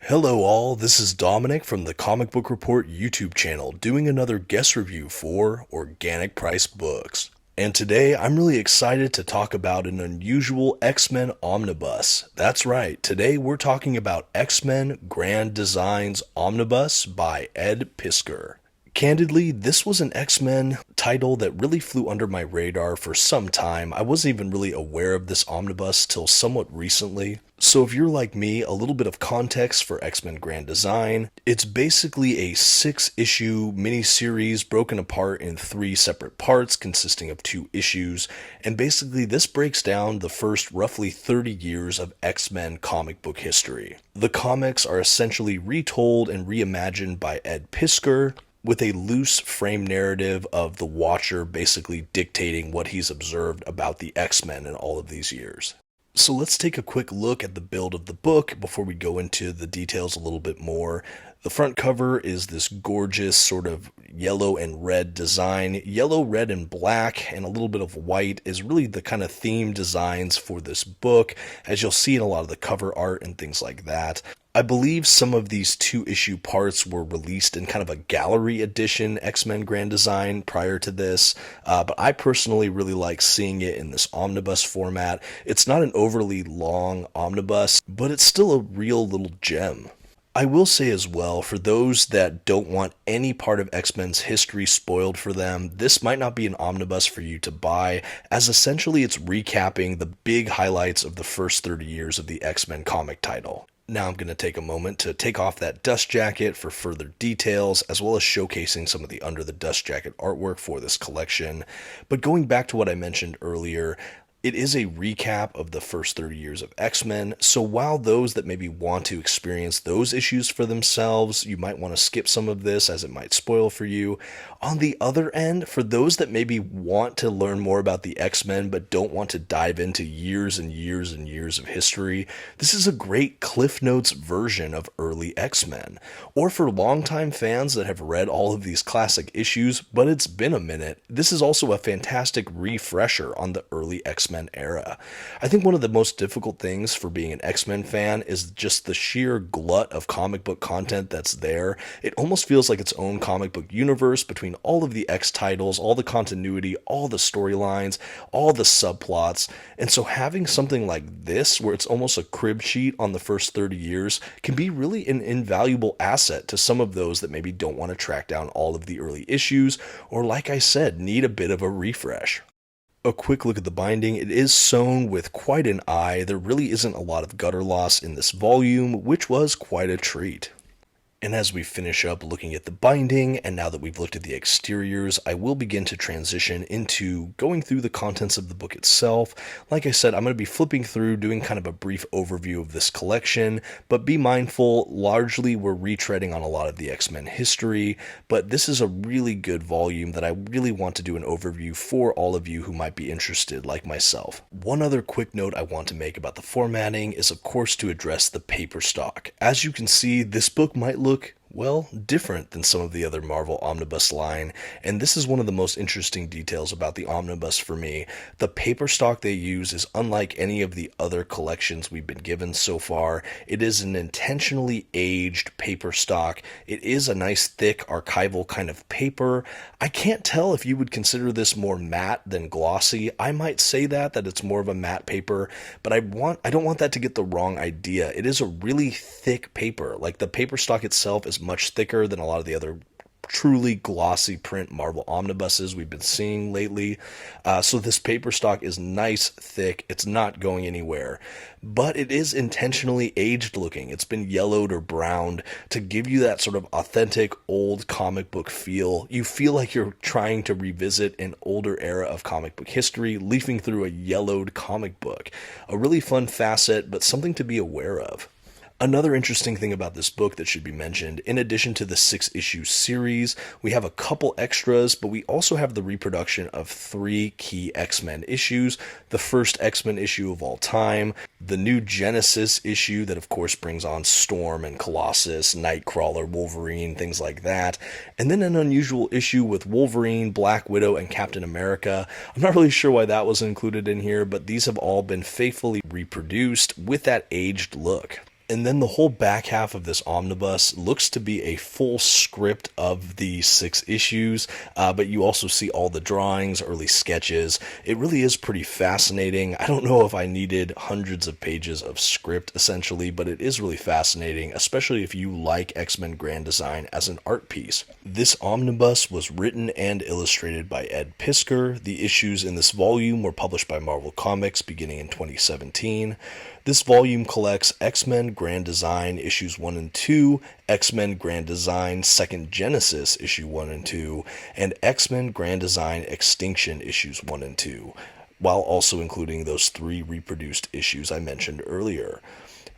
Hello all, this is Dominick from the Comic Book Report YouTube channel doing another guest review for Organic Priced Books. And today I'm really excited to talk about an unusual X-Men Omnibus. That's right, today we're talking about X-Men Grand Designs Omnibus by Ed Piskor. Candidly, this was an X-Men title that really flew under my radar for some time. I wasn't even really aware of this omnibus till somewhat recently. So if you're like me, a little bit of context for X-Men Grand Design. It's basically a 6-issue miniseries broken apart in 3 separate parts consisting of 2 issues, and basically this breaks down the first roughly 30 years of X-Men comic book history. The comics are essentially retold and reimagined by Ed Piskor, with a loose frame narrative of the Watcher basically dictating what he's observed about the X-Men in all of these years. So let's take a quick look at the build of the book before we go into the details a little bit more. The front cover is this gorgeous sort of yellow and red design. Yellow, red, and black, and a little bit of white is really the kind of theme designs for this book, as you'll see in a lot of the cover art and things like that. I believe some of these 2-issue parts were released in kind of a gallery edition X-Men Grand Design prior to this, but I personally really like seeing it in this omnibus format. It's not an overly long omnibus, but it's still a real little gem. I will say as well, for those that don't want any part of X-Men's history spoiled for them, this might not be an omnibus for you to buy, as essentially it's recapping the big highlights of the first 30 years of the X-Men comic title. Now I'm going to take a moment to take off that dust jacket for further details, as well as showcasing some of the under the dust jacket artwork for this collection. But going back to what I mentioned earlier, it is a recap of the first 30 years of X-Men, so while those that maybe want to experience those issues for themselves, you might want to skip some of this as it might spoil for you. On the other end, for those that maybe want to learn more about the X-Men but don't want to dive into years and years and years of history, this is a great Cliff Notes version of early X-Men. Or for longtime fans that have read all of these classic issues, but it's been a minute, this is also a fantastic refresher on the early X-Men era. I think one of the most difficult things for being an X-Men fan is just the sheer glut of comic book content that's there. It almost feels like its own comic book universe between all of the X titles, all the continuity, all the storylines, all the subplots, and so having something like this, where it's almost a crib sheet on the first 30 years, can be really an invaluable asset to some of those that maybe don't want to track down all of the early issues, or like I said, need a bit of a refresh. A quick look at the binding. It is sewn with quite an eye. There really isn't a lot of gutter loss in this volume, which was quite a treat. And as we finish up looking at the binding, and now that we've looked at the exteriors, I will begin to transition into going through the contents of the book itself. Like I said, I'm going to be flipping through, doing kind of a brief overview of this collection, but be mindful, largely we're retreading on a lot of the X-Men history, but this is a really good volume that I really want to do an overview for all of you who might be interested, like myself. One other quick note I want to make about the formatting is, of course, to address the paper stock. As you can see, this book might look, well, different than some of the other Marvel Omnibus line, and this is one of the most interesting details about the Omnibus for me. The paper stock they use is unlike any of the other collections we've been given so far. It is an intentionally aged paper stock. It is a nice thick archival kind of paper. I can't tell if you would consider this more matte than glossy. I might say that it's more of a matte paper, but I don't want that to get the wrong idea. It is a really thick paper. Like, the paper stock itself is much thicker than a lot of the other truly glossy print Marvel omnibuses we've been seeing lately. So this paper stock is nice, thick, it's not going anywhere, but it is intentionally aged looking. It's been yellowed or browned to give you that sort of authentic old comic book feel. You feel like you're trying to revisit an older era of comic book history, leafing through a yellowed comic book. A really fun facet, but something to be aware of. Another interesting thing about this book that should be mentioned, in addition to the 6-issue series, we have a couple extras, but we also have the reproduction of 3 key X-Men issues. The first X-Men issue of all time, the new Genesis issue that of course brings on Storm and Colossus, Nightcrawler, Wolverine, things like that, and then an unusual issue with Wolverine, Black Widow, and Captain America. I'm not really sure why that was included in here, but these have all been faithfully reproduced with that aged look. And then the whole back half of this omnibus looks to be a full script of the 6 issues, but you also see all the drawings, early sketches. It really is pretty fascinating. I don't know if I needed hundreds of pages of script, essentially, but it is really fascinating, especially if you like X-Men Grand Design as an art piece. This omnibus was written and illustrated by Ed Piskor. The issues in this volume were published by Marvel Comics beginning in 2017. This volume collects X-Men Grand Design issues 1 and 2, X-Men Grand Design Second Genesis issue 1 and 2, and X-Men Grand Design Extinction issues 1 and 2, while also including those 3 reproduced issues I mentioned earlier.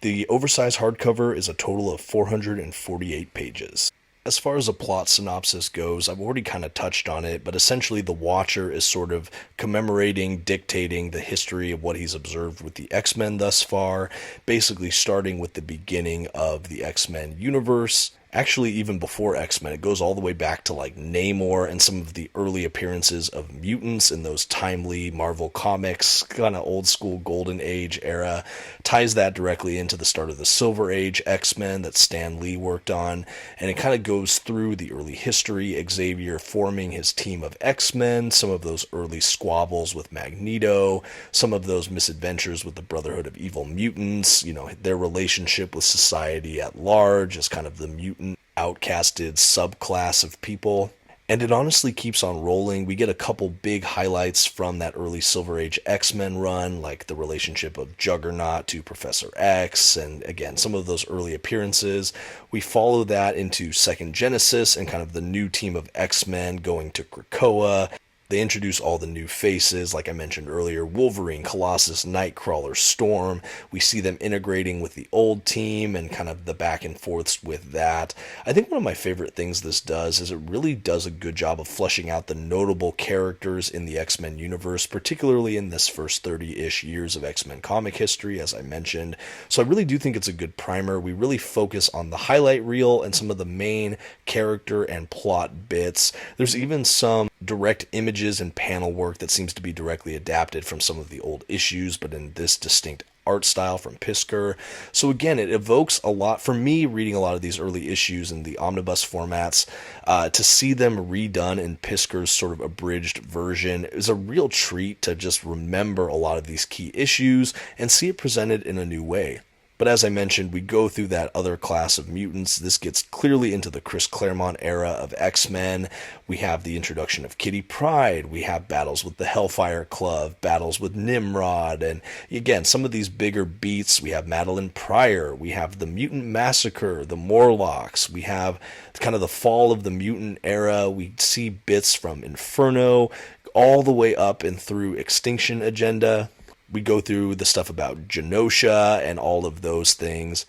The oversized hardcover is a total of 448 pages. As far as a plot synopsis goes, I've already kind of touched on it, but essentially the Watcher is sort of commemorating, dictating the history of what he's observed with the X-Men thus far, basically starting with the beginning of the X-Men universe. Actually, even before X-Men, it goes all the way back to like Namor and some of the early appearances of mutants in those timely Marvel Comics, kind of old school Golden Age era. Ties that directly into the start of the Silver Age X-Men that Stan Lee worked on, and it kind of goes through the early history, Xavier forming his team of X-Men, some of those early squabbles with Magneto, some of those misadventures with the Brotherhood of Evil Mutants, their relationship with society at large as kind of the mutant outcasted subclass of people. And it honestly keeps on rolling. We get a couple big highlights from that early Silver Age X-Men run, like the relationship of Juggernaut to Professor X, and again, some of those early appearances. We follow that into Second Genesis and kind of the new team of X-Men going to Krakoa. They introduce all the new faces, like I mentioned earlier, Wolverine, Colossus, Nightcrawler, Storm. We see them integrating with the old team and kind of the back and forths with that. I think one of my favorite things this does is it really does a good job of fleshing out the notable characters in the X-Men universe, particularly in this first 30-ish years of X-Men comic history, as I mentioned. So I really do think it's a good primer. We really focus on the highlight reel and some of the main character and plot bits. There's even some direct images and panel work that seems to be directly adapted from some of the old issues, but in this distinct art style from Piskor. So again, it evokes a lot, for me, reading a lot of these early issues in the omnibus formats, to see them redone in Piskor's sort of abridged version is a real treat to just remember a lot of these key issues and see it presented in a new way. But as I mentioned, we go through that other class of mutants. This gets clearly into the Chris Claremont era of X-Men. We have the introduction of Kitty Pryde. We have battles with the Hellfire Club, battles with Nimrod. And again, some of these bigger beats. We have Madeline Pryor. We have the Mutant Massacre, the Morlocks. We have kind of the fall of the mutant era. We see bits from Inferno all the way up and through Extinction Agenda. We go through the stuff about Genosha and all of those things.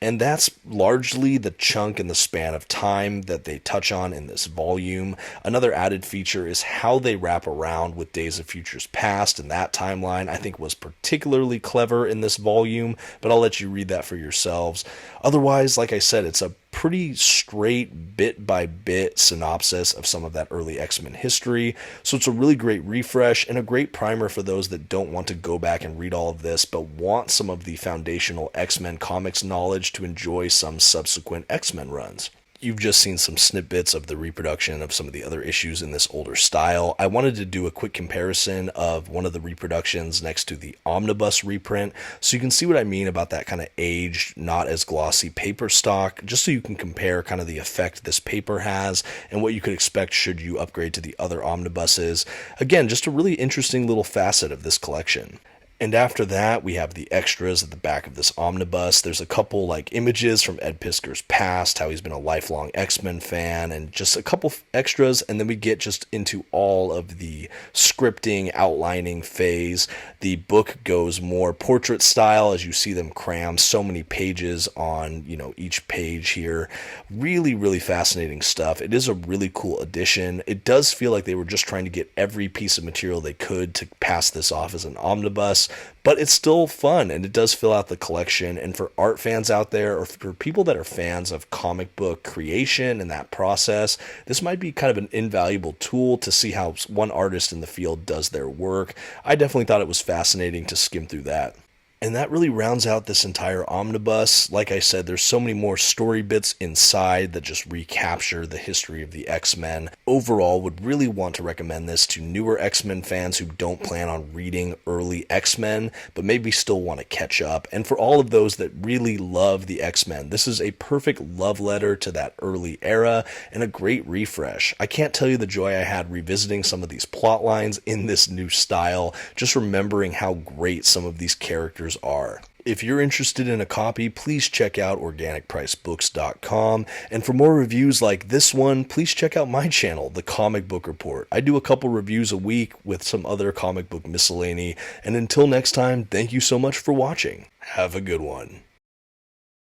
And that's largely the chunk and the span of time that they touch on in this volume. Another added feature is how they wrap around with Days of Futures Past, and that timeline I think was particularly clever in this volume, but I'll let you read that for yourselves. Otherwise, like I said, it's a pretty straight bit-by-bit synopsis of some of that early X-Men history, so it's a really great refresh and a great primer for those that don't want to go back and read all of this, but want some of the foundational X-Men comics knowledge to enjoy some subsequent X-Men runs. You've just seen some snippets of the reproduction of some of the other issues in this older style. I wanted to do a quick comparison of one of the reproductions next to the Omnibus reprint, so you can see what I mean about that kind of aged, not as glossy paper stock, just so you can compare kind of the effect this paper has and what you could expect should you upgrade to the other omnibuses. Again, just a really interesting little facet of this collection. And after that, we have the extras at the back of this omnibus. There's a couple like images from Ed Piskor's past, how he's been a lifelong X-Men fan, and just a couple extras, and then we get just into all of the scripting, outlining phase. The book goes more portrait style as you see them cram so many pages on, each page here. Really, really fascinating stuff. It is a really cool addition. It does feel like they were just trying to get every piece of material they could to pass this off as an omnibus. But it's still fun, and it does fill out the collection. And for art fans out there, or for people that are fans of comic book creation and that process, this might be kind of an invaluable tool to see how one artist in the field does their work. I definitely thought it was fascinating to skim through that. And that really rounds out this entire omnibus. Like I said, there's so many more story bits inside that just recapture the history of the X-Men. Overall, would really want to recommend this to newer X-Men fans who don't plan on reading early X-Men, but maybe still want to catch up. And for all of those that really love the X-Men, this is a perfect love letter to that early era and a great refresh. I can't tell you the joy I had revisiting some of these plot lines in this new style, just remembering how great some of these characters are. If you're interested in a copy, please check out organicpricedbooks.com. And for more reviews like this one, please check out my channel, The Comic Book Report. I do a couple reviews a week with some other comic book miscellany. And until next time, thank you so much for watching. Have a good one.